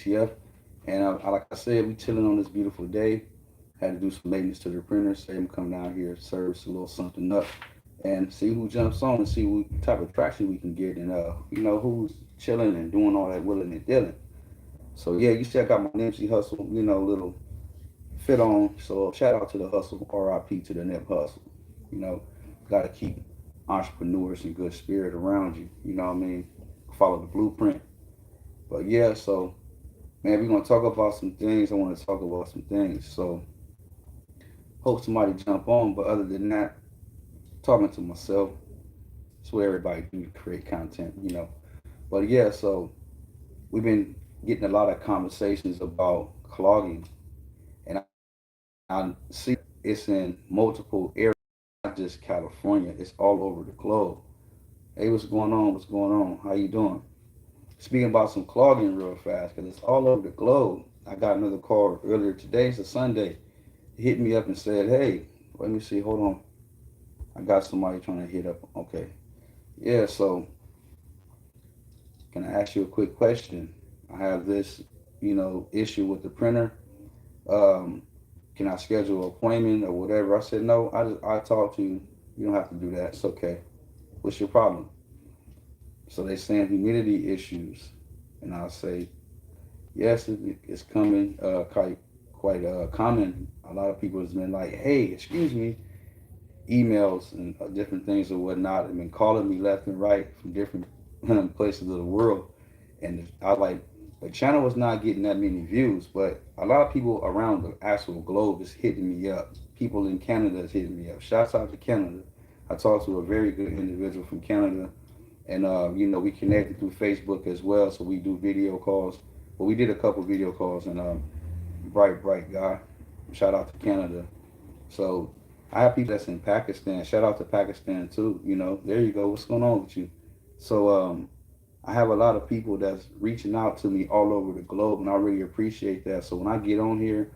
DTF. And like I said, we chilling on this beautiful day. Had to do some maintenance to the printer. Say I'm come down here, service a little something up, and see who jumps on and see what type of traction we can get, and who's chilling and doing all that willing and dealing. So yeah, you check out my Nipsey Hustle, little fit on. So shout out to the hustle, RIP to the Nip Hustle. You know, got to keep entrepreneurs in good spirit around you. You know what I mean? Follow the blueprint. But yeah, so man, we're gonna talk about some things. I want to talk about some things. So hope somebody jump on. But other than that, talking to myself. It's what everybody do to create content. But yeah, so we've been getting a lot of conversations about clogging, and I see it's in multiple areas, not just California. It's all over the globe. Hey, what's going on? What's going on? How you doing? Speaking about some clogging real fast, because it's all over the globe. I got another call earlier today. It's a Sunday. He hit me up and said, hey, let me see. Hold on. I got somebody trying to hit up. Okay. Yeah, so can I ask you a quick question? I have this, issue with the printer. Um, can I schedule an appointment or whatever? I said, no, I talked to you. You don't have to do that. It's okay. What's your problem? So they saying humidity issues. And I'll say, yes, it's coming, quite common. A lot of people has been like, hey, excuse me, emails and different things or whatnot. Have been calling me left and right from different places of the world. And I like, the channel was not getting that many views, but a lot of people around the actual globe is hitting me up. People in Canada is hitting me up. Shouts out to Canada. I talked to a very good individual from Canada, and we connected through Facebook as well. So we do video calls. But we did a couple video calls, and bright guy. Shout out to Canada. So I have people that's in Pakistan. Shout out to Pakistan too. There you go. What's going on with you? So I have a lot of people that's reaching out to me all over the globe, and I really appreciate that. So when I get on here,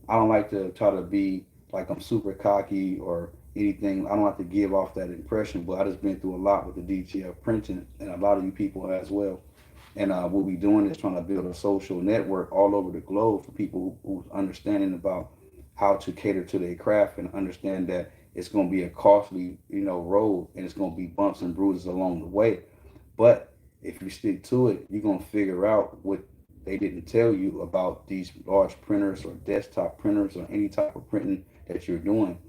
I don't like to try to be like I'm super cocky or anything. I don't have to give off that impression, but I just been through a lot with the DTF printing, and a lot of you people as well. And what we doing is trying to build a social network all over the globe for people who's understanding about how to cater to their craft and understand that it's going to be a costly, road, and it's going to be bumps and bruises along the way. But if you stick to it, you're going to figure out what they didn't tell you about these large printers or desktop printers or any type of printing that you're doing.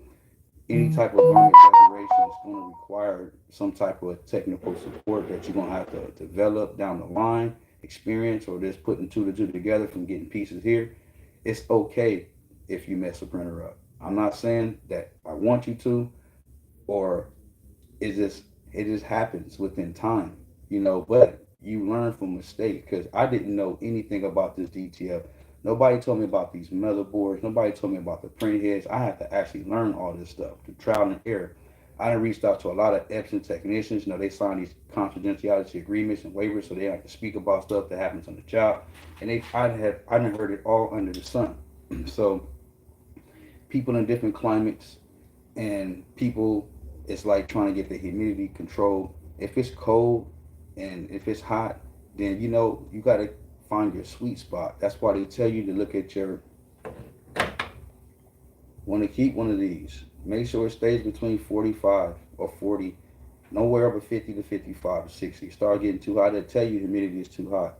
Any type of garment decoration is going to require some type of technical support that you're going to have to develop down the line, experience, or just putting two to two together from getting pieces here. It's okay if you mess a printer up. I'm not saying that I want you to, or it just happens within time, but you learn from mistakes, because I didn't know anything about this DTF. Nobody told me about these motherboards. Nobody told me about the print heads. I had to actually learn all this stuff through trial and error. I done reached out to a lot of Epson technicians. They sign these confidentiality agreements and waivers, so they have to speak about stuff that happens on the job. And I done heard it all under the sun. So people in different climates, and people, it's like trying to get the humidity control. If it's cold and if it's hot, then you got to find your sweet spot. That's why they tell you to look at your, want to keep one of these. Make sure it stays between 45 or 40, nowhere over 50 to 55 or 60. Start getting too hot, they'll tell you humidity is too hot.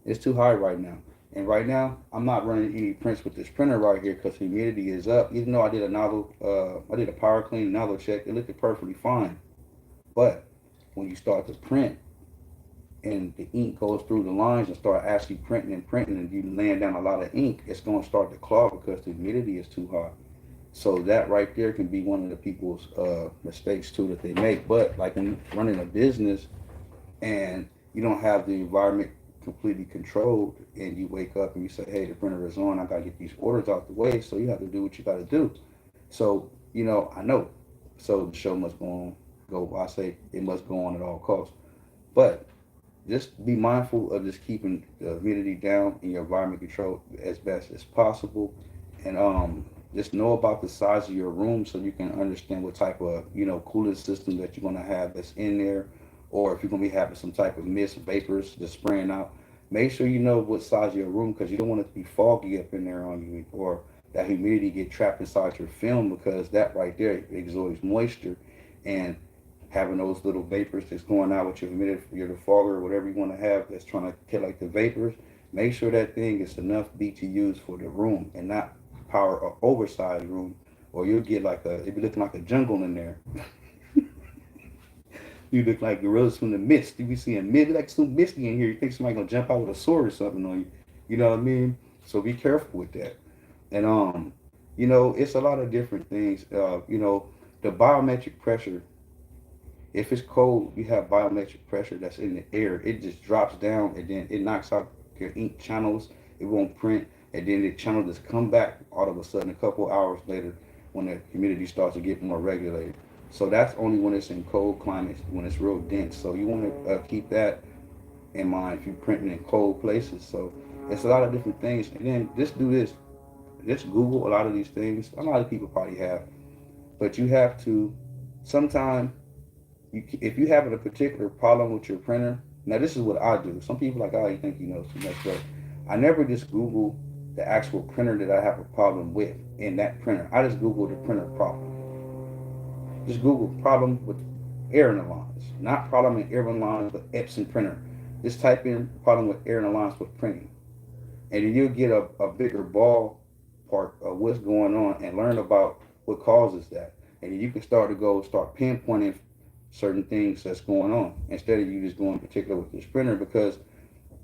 It's too high right now. And right now, I'm not running any prints with this printer right here because humidity is up. Even though I did a power clean nozzle check, it looked perfectly fine. But when you start to print and the ink goes through the lines and start actually printing, and you laying down a lot of ink, it's going to start to clog because the humidity is too high. So that right there can be one of the people's mistakes too that they make. But like when you're running a business and you don't have the environment completely controlled, and you wake up and you say, hey, the printer is on, I got to get these orders out the way, so you have to do what you got to do. So I know, so the show must go, I say it must go on at all costs. But just be mindful of just keeping the humidity down in your environment control as best as possible. And just know about the size of your room so you can understand what type of cooling system that you're going to have that's in there, or if you're going to be having some type of mist vapors just spraying out. Make sure you know what size of your room, because you don't want it to be foggy up in there on you, or that humidity get trapped inside your film, because that right there exudes moisture, and having those little vapors that's going out with your humidity, your defogger, or whatever you want to have that's trying to collect the vapors. Make sure that thing is enough BTUs for the room, and not power an oversized room, or you'll get like it be looking like a jungle in there. You look like gorillas from the mist. You be seeing mist, like so misty in here. You think somebody gonna jump out with a sword or something on you. You know what I mean? So be careful with that. And it's a lot of different things. The biometric pressure. If it's cold, you have biometric pressure that's in the air. It just drops down, and then it knocks out your ink channels. It won't print, and then the channel just come back all of a sudden a couple hours later when the humidity starts to get more regulated. So that's only when it's in cold climates, when it's real dense. So you want to keep that in mind if you're printing in cold places. So it's a lot of different things. And then just do this. Just Google a lot of these things. A lot of people probably have, but you have to sometimes. If you have a particular problem with your printer, now this is what I do. Some people are like, oh, you think you know too much, but I never just Google the actual printer that I have a problem with in that printer. I just Google the printer problem. Just Google problem with air in the lines, not problem in air in the lines, but Epson printer. Just type in problem with air in the lines with printing, and then you'll get a bigger ballpark of what's going on and learn about what causes that. And then you can start pinpointing certain things that's going on, instead of you just going particular with this printer, because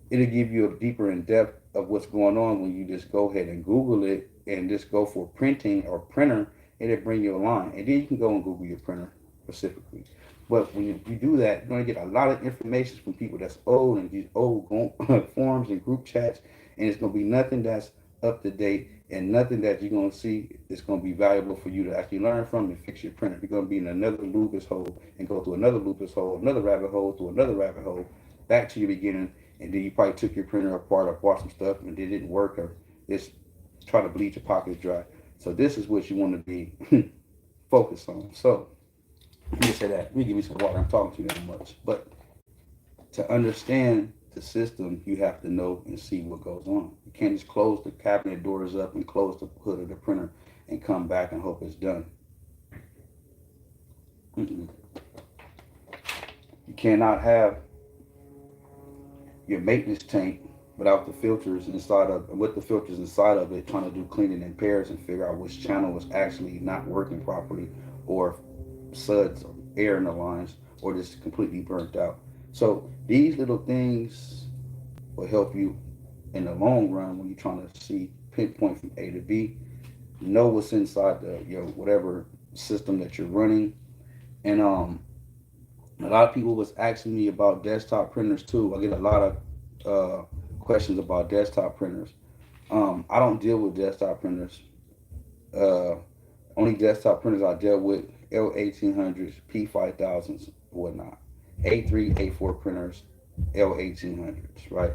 it'll give you a deeper in depth of what's going on when you just go ahead and Google it and just go for printing or printer, and it'll bring you a line. And then you can go and Google your printer specifically. But when you do that, you're going to get a lot of information from people that's old, and these old forums and group chats, and it's going to be nothing that's up to date, and nothing that you're going to see is going to be valuable for you to actually learn from and fix your printer. You're going to be in another lupus hole and go through another lupus hole, another rabbit hole, through another rabbit hole, back to your beginning, and then you probably took your printer apart or bought some stuff and it didn't work, or just try to bleed your pockets dry. So this is what you want to be focused on. So let me say that. Let me give me some water. I'm talking to you that much. But to understand the system, you have to know and see what goes on. You can't just close the cabinet doors up and close the hood of the printer and come back and hope it's done. You cannot have your maintenance tank without the filters inside of, with the filters inside of it, trying to do cleaning in pairs and figure out which channel is actually not working properly, or suds or air in the lines, or just completely burnt out. So these little things will help you in the long run when you're trying to see pinpoint from A to B, know what's inside your whatever system that you're running. And a lot of people was asking me about desktop printers too. I get a lot of questions about desktop printers. I don't deal with desktop printers. Only desktop printers I dealt with, L1800s, P5000s, whatnot. A3, A4 printers, L1800s, right?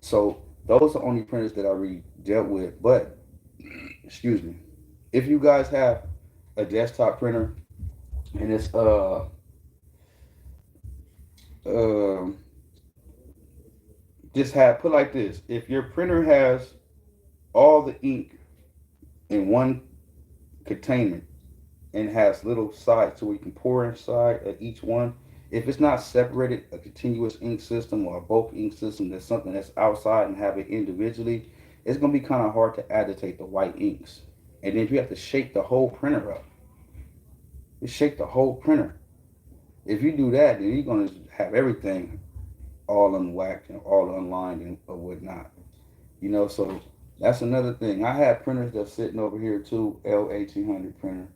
So those are only printers that I really dealt with. But, excuse me, if you guys have a desktop printer and it's just put like this: if your printer has all the ink in one containment and has little sides so we can pour inside of each one, if it's not separated, a continuous ink system or a bulk ink system, that's something that's outside, and have it individually, it's going to be kind of hard to agitate the white inks. And then you have to shake the whole printer up. You shake the whole printer. If you do that, then you're going to have everything all unwhacked and all unlined and or whatnot. So that's another thing. I have printers that's sitting over here too, L1800 printer.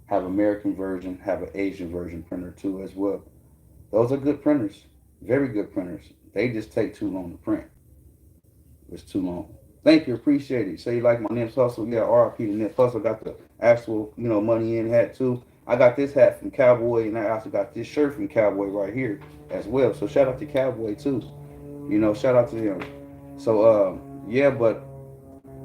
Have American version, have an Asian version printer too as well. Those are good printers, very good printers. They just take too long to print. It's too long. Thank you, appreciate it. Say you like my Nips Hustle. Yeah, RIP to Nips Hustle. Got the actual, money in hat too. I got this hat from Cowboy, and I also got this shirt from Cowboy right here as well. So shout out to Cowboy too. Shout out to him. So yeah, but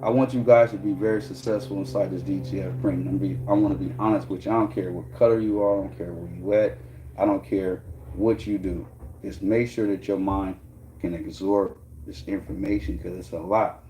I want you guys to be very successful inside this DTF printing. I want to be honest with you. I don't care what color you are. I don't care where you at. I don't care what you do. Just make sure that your mind can absorb this information because it's a lot.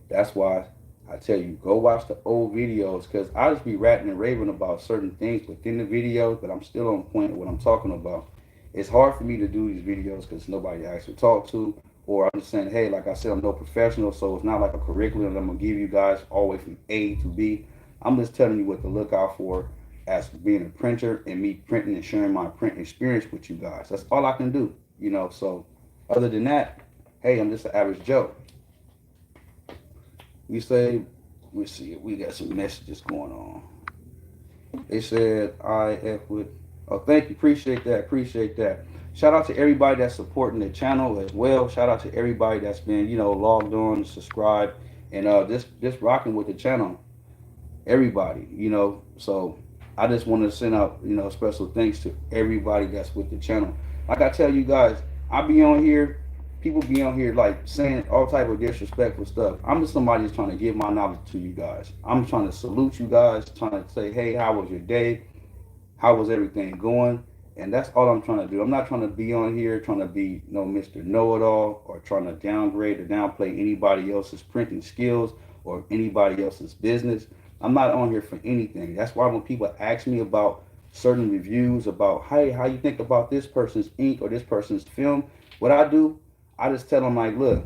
That's why I tell you, go watch the old videos because I just be ranting and raving about certain things within the videos, but I'm still on point with what I'm talking about. It's hard for me to do these videos because nobody I actually talk to, or I'm just saying, hey, like I said, I'm no professional, so it's not like a curriculum that I'm gonna give you guys all the way from A to B. I'm just telling you what to look out for as being a printer and me printing and sharing my print experience with you guys. That's all I can do, you know. So other than that, hey, I'm just an average Joe. We say, we see, we got some messages going on. They said IF with, oh, thank you, appreciate that, appreciate that. Shout out to everybody that's supporting the channel as well. Shout out to everybody that's been, you know, logged on, subscribed, and just rocking with the channel. Everybody, you know. So I just want to send out, you know, special thanks to everybody that's with the channel. Like I tell you guys, I be on here, people be on here like saying all type of disrespectful stuff. I'm just somebody that's trying to give my knowledge to you guys. I'm trying to salute you guys, trying to say, hey, how was your day? How was everything going? And that's all I'm trying to do. I'm not trying to be on here trying to be no Mr. Know-it-all or trying to downgrade or downplay anybody else's printing skills or anybody else's business. I'm not on here for anything. That's why when people ask me about certain reviews about, hey, how you think about this person's ink or this person's film, what I do, I just tell them like, look,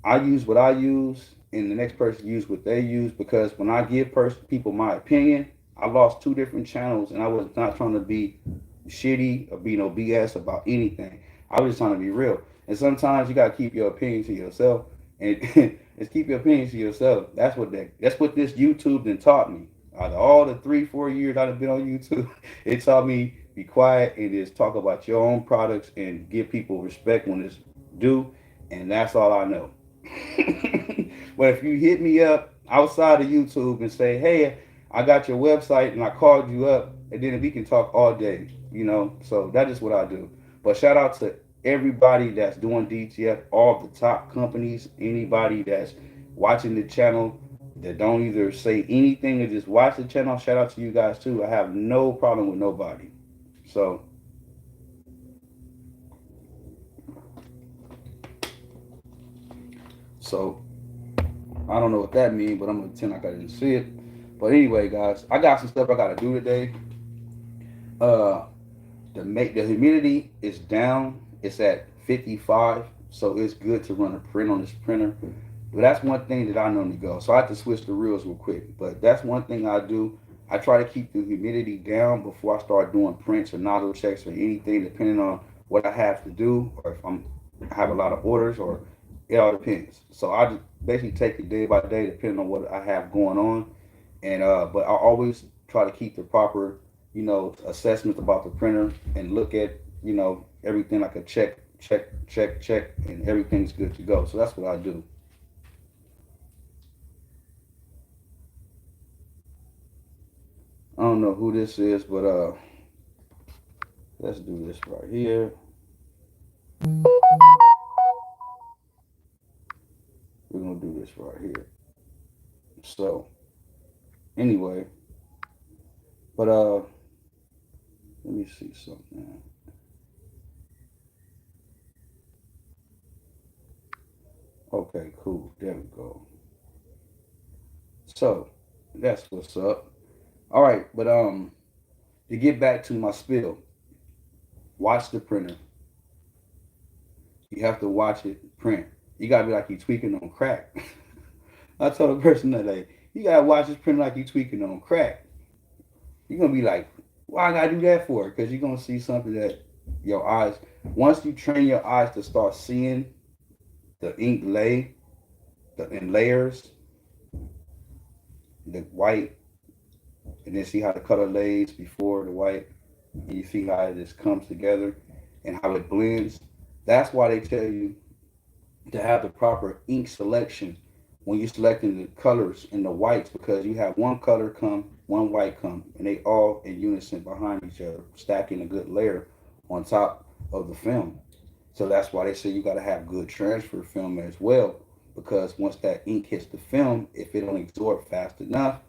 I use what I use, and the next person use what they use. Because when I give people my opinion, I lost two different channels, and I was not trying to be shitty or be no BS about anything. I was just trying to be real. And sometimes you gotta keep your opinion to yourself, and just keep your opinion to yourself. That's what this YouTube then taught me. Out of all the 3-4 years I've been on YouTube, it taught me be quiet and just talk about your own products and give people respect when it's due, and that's all I know. But if you hit me up outside of YouTube and say, hey, I got your website and I called you up, and then we can talk all day, you know. So that is what I do. But shout out to everybody that's doing DTF, all the top companies, anybody that's watching the channel that don't either say anything or just watch the channel. Shout out to you guys too. I have no problem with nobody. So so I don't know what that means, but I'm gonna pretend like I didn't see it. But anyway, guys, I got some stuff I gotta do today. Uh, the humidity is down. It's at 55, so it's good to run a print on this printer. But that's one thing that I normally go. So I have to switch the reels real quick. But that's one thing I do. I try to keep the humidity down before I start doing prints or nozzle checks or anything, depending on what I have to do or if I have a lot of orders, or it all depends. So I just basically take it day by day, depending on what I have going on. And but I always try to keep the proper, you know, assessments about the printer and look at, you know, everything like a check, and everything's good to go. So that's what I do. I don't know who this is, but let's do this right here. We're gonna do this right here. So anyway, but let me see something. Okay, cool. There we go. So that's what's up. All right, but to get back to my spill, watch the printer. You have to watch it print. You gotta be like you tweaking on crack. I told a person that day, you gotta watch this printer like you tweaking on crack. You're gonna be like, why I gotta do that for? Because you're gonna see something that your eyes, once you train your eyes to start seeing the ink in layers, the white, and then see how the color lays before the white, and you see how it just comes together and how it blends. That's why they tell you to have the proper ink selection when you're selecting the colors and the whites, because you have one color come, one white come, and they all in unison behind each other, stacking a good layer on top of the film. So that's why they say you got to have good transfer film as well, because once that ink hits the film, if it don't absorb fast enough,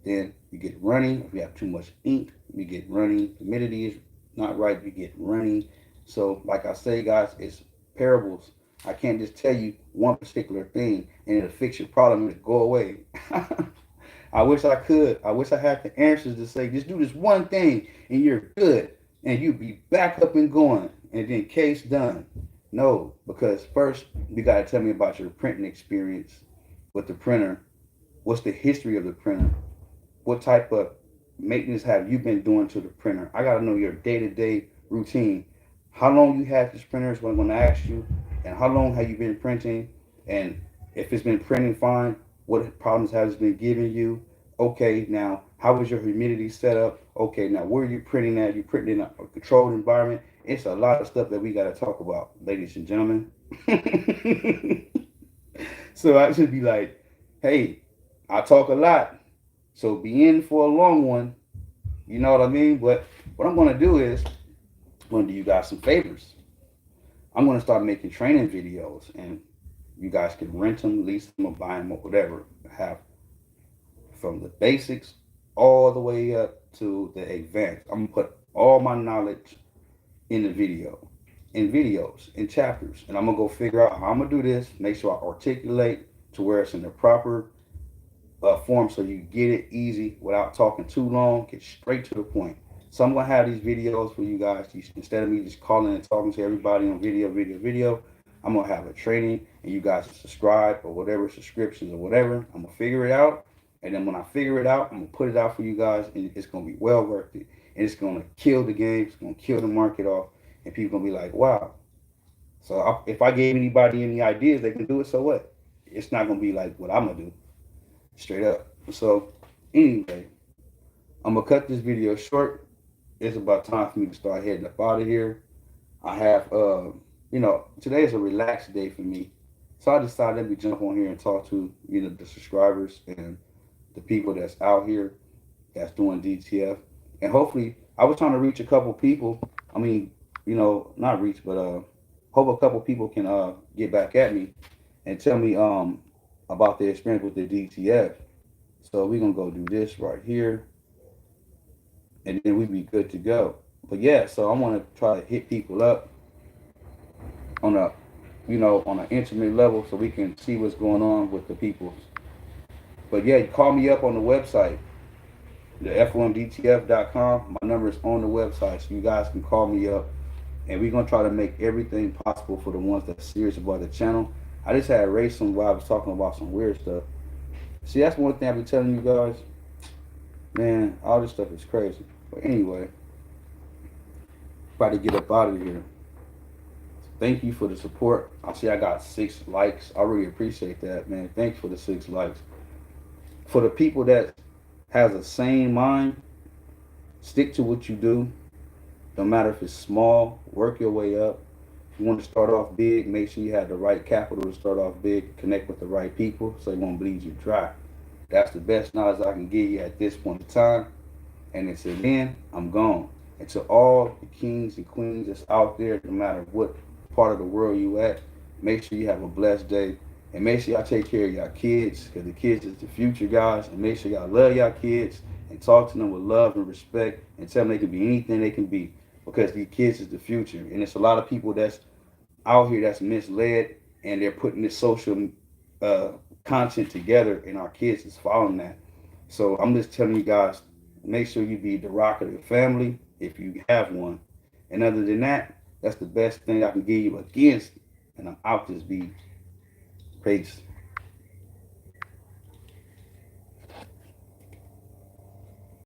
then you get running. If you have too much ink, you get running. Humidity is not right, you get running. So like I say, guys, it's parables. I can't just tell you one particular thing and it'll fix your problem and it'll go away. I wish I could. I wish I had the answers to say, just do this one thing and you're good and you'll be back up and going and then case done. No, because first you got to tell me about your printing experience with the printer. What's the history of the printer? What type of maintenance have you been doing to the printer? I got to know your day-to-day routine. How long you had this printer is what I'm going to ask you, and how long have you been printing, and if it's been printing fine, what problems has it been giving you? Okay, now how was your humidity set up? Okay, now where are you printing at? You printing in a controlled environment? It's a lot of stuff that we got to talk about, ladies and gentlemen. So I should be like, hey, I talk a lot, so be in for a long one. You know what I mean? But what I'm gonna do is I'm gonna do you guys some favors. I'm gonna start making training videos, and you guys can rent them, lease them, or buy them, or whatever. Have from the basics all the way up to the advanced. I'm gonna put all my knowledge in the video, in videos, in chapters, and I'm gonna go figure out how I'm gonna do this. Make sure I articulate to where it's in the proper form so you get it easy without talking too long. Get straight to the point. So I'm gonna have these videos for you guys. Instead of me just calling and talking to everybody on video, I'm gonna have a training and you guys subscribe or whatever subscriptions or whatever. I'm gonna figure it out, and then when I figure it out, I'm gonna put it out for you guys, and it's gonna be well worth it. And it's gonna kill the game. It's gonna kill the market off, and people gonna be like, "Wow." So if I gave anybody any ideas, they can do it. So what? It's not gonna be like what I'm gonna do, straight up. So anyway, I'm gonna cut this video short. It's about time for me to start heading up out of here. I have, today is a relaxed day for me, so I decided let me jump on here and talk to the subscribers and the people that's out here that's doing DTF, and hopefully, I was trying to reach a couple people. I mean, not reach, but hope a couple people can get back at me and tell me about their experience with the DTF. So we're gonna go do this right here, and then we be good to go. But yeah, so I want to try to hit people up on a, on an intimate level so we can see what's going on with the people. But yeah, call me up on the website, the F.O.M My number is on the website, so you guys can call me up, and we're gonna try to make everything possible for the ones that's serious about the channel. I just had Ray some while I was talking about some weird stuff. See, that's one thing I've been telling you guys. Man, all this stuff is crazy. But anyway, about to get up out of here. Thank you for the support. I see I got 6 likes. I really appreciate that, man. Thanks for the 6 likes. For the people that has a sane mind, stick to what you do. No matter if it's small, work your way up. If you want to start off big, make sure you have the right capital to start off big. Connect with the right people so it won't bleed you dry. That's the best knowledge I can give you at this point in time. And until then, I'm gone. And to all the kings and queens that's out there, no matter what part of the world you at, make sure you have a blessed day. And make sure y'all take care of y'all kids, because the kids is the future, guys. And make sure y'all love y'all kids and talk to them with love and respect and tell them they can be anything they can be, because these kids is the future. And it's a lot of people that's out here that's misled, and they're putting this social content together, and our kids is following that. So I'm just telling you guys, make sure you be the rock of the family if you have one. And other than that, that's the best thing I can give you against. And I'm out this beat. Peace.